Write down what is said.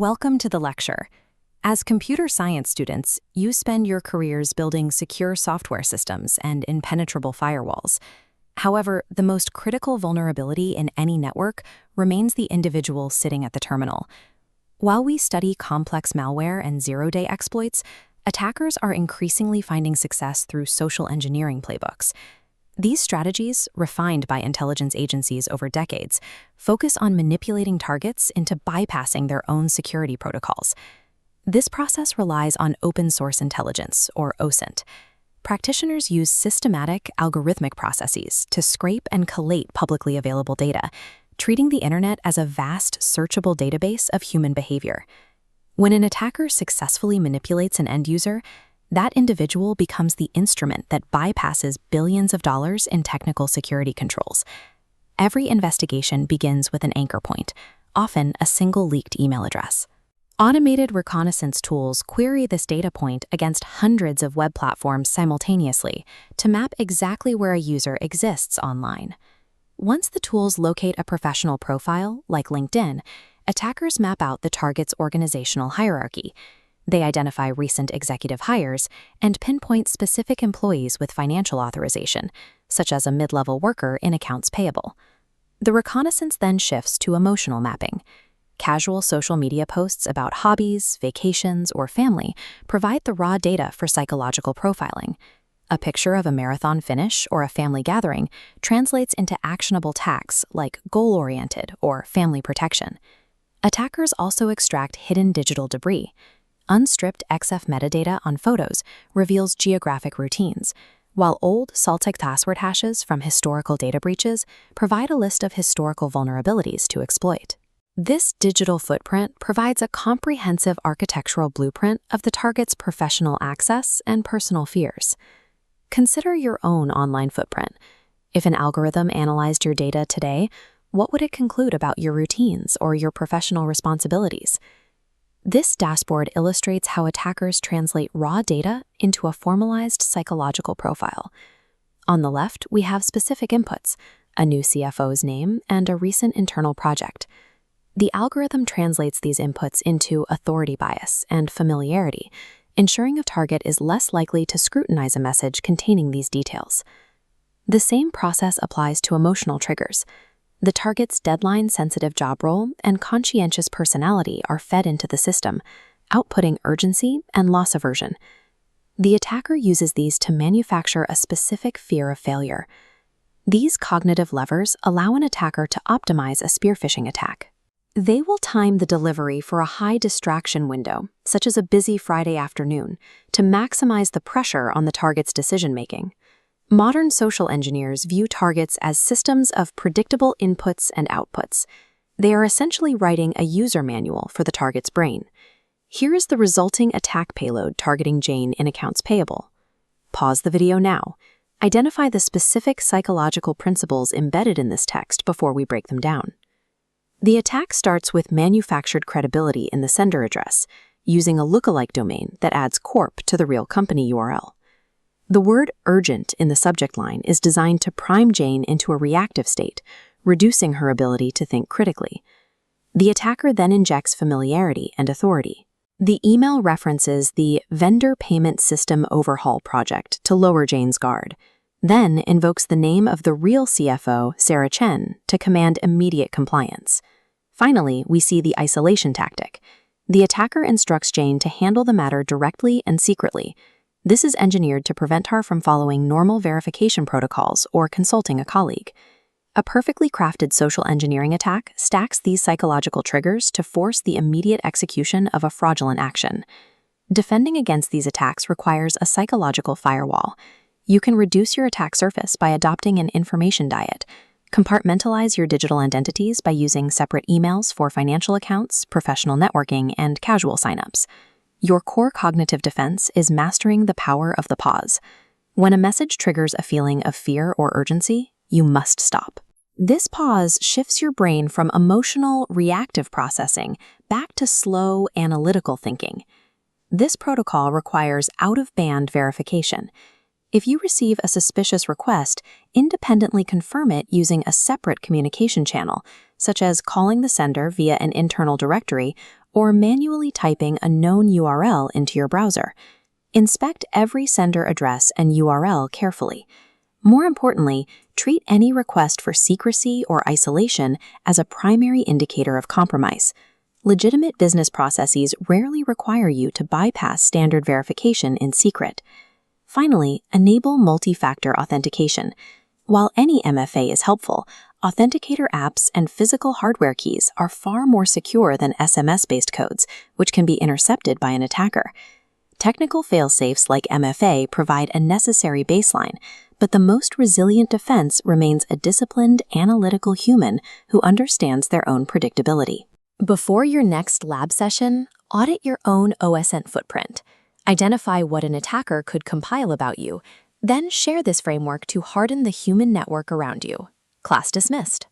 Welcome to the lecture. As computer science students, you spend your careers building secure software systems and impenetrable firewalls. However, the most critical vulnerability in any network remains the individual sitting at the terminal. While we study complex malware and zero-day exploits, attackers are increasingly finding success through social engineering playbooks. These strategies, refined by intelligence agencies over decades, focus on manipulating targets into bypassing their own security protocols. This process relies on open-source intelligence, or OSINT. Practitioners use systematic, algorithmic processes to scrape and collate publicly available data, treating the internet as a vast, searchable database of human behavior. When an attacker successfully manipulates an end user, that individual becomes the instrument that bypasses billions of dollars in technical security controls. Every investigation begins with an anchor point, often a single leaked email address. Automated reconnaissance tools query this data point against hundreds of web platforms simultaneously to map exactly where a user exists online. Once the tools locate a professional profile, like LinkedIn, attackers map out the target's organizational hierarchy. They identify recent executive hires and pinpoint specific employees with financial authorization, such as a mid-level worker in accounts payable. The reconnaissance then shifts to emotional mapping. Casual social media posts about hobbies, vacations, or family provide the raw data for psychological profiling. A picture of a marathon finish or a family gathering translates into actionable tags like goal-oriented or family protection. Attackers also extract hidden digital debris. Unstripped XF metadata on photos reveals geographic routines, while old SALTIC password hashes from historical data breaches provide a list of historical vulnerabilities to exploit. This digital footprint provides a comprehensive architectural blueprint of the target's professional access and personal fears. Consider your own online footprint. If an algorithm analyzed your data today, what would it conclude about your routines or your professional responsibilities? This dashboard illustrates how attackers translate raw data into a formalized psychological profile. On the left, we have specific inputs, a new CFO's name, and a recent internal project. The algorithm translates these inputs into authority bias and familiarity, ensuring a target is less likely to scrutinize a message containing these details. The same process applies to emotional triggers. The target's deadline-sensitive job role and conscientious personality are fed into the system, outputting urgency and loss aversion. The attacker uses these to manufacture a specific fear of failure. These cognitive levers allow an attacker to optimize a spear phishing attack. They will time the delivery for a high distraction window, such as a busy Friday afternoon, to maximize the pressure on the target's decision-making. Modern social engineers view targets as systems of predictable inputs and outputs. They are essentially writing a user manual for the target's brain. Here is the resulting attack payload targeting Jane in accounts payable. Pause the video now. Identify the specific psychological principles embedded in this text before we break them down. The attack starts with manufactured credibility in the sender address, using a lookalike domain that adds corp to the real company URL. The word urgent in the subject line is designed to prime Jane into a reactive state, reducing her ability to think critically. The attacker then injects familiarity and authority. The email references the Vendor Payment System Overhaul project to lower Jane's guard, then invokes the name of the real CFO, Sarah Chen, to command immediate compliance. Finally, we see the isolation tactic. The attacker instructs Jane to handle the matter directly and secretly. This is engineered to prevent her from following normal verification protocols or consulting a colleague. A perfectly crafted social engineering attack stacks these psychological triggers to force the immediate execution of a fraudulent action. Defending against these attacks requires a psychological firewall. You can reduce your attack surface by adopting an information diet. Compartmentalize your digital identities by using separate emails for financial accounts, professional networking, and casual signups. Your core cognitive defense is mastering the power of the pause. When a message triggers a feeling of fear or urgency, you must stop. This pause shifts your brain from emotional, reactive processing back to slow, analytical thinking. This protocol requires out-of-band verification. If you receive a suspicious request, independently confirm it using a separate communication channel, such as calling the sender via an internal directory or manually typing a known URL into your browser. Inspect every sender address and URL carefully. More importantly, treat any request for secrecy or isolation as a primary indicator of compromise. Legitimate business processes rarely require you to bypass standard verification in secret. Finally, enable multi-factor authentication. While any MFA is helpful, authenticator apps and physical hardware keys are far more secure than SMS-based codes, which can be intercepted by an attacker. Technical failsafes like MFA provide a necessary baseline, but the most resilient defense remains a disciplined, analytical human who understands their own predictability. Before your next lab session, audit your own OSINT footprint. Identify what an attacker could compile about you, then share this framework to harden the human network around you. Class dismissed.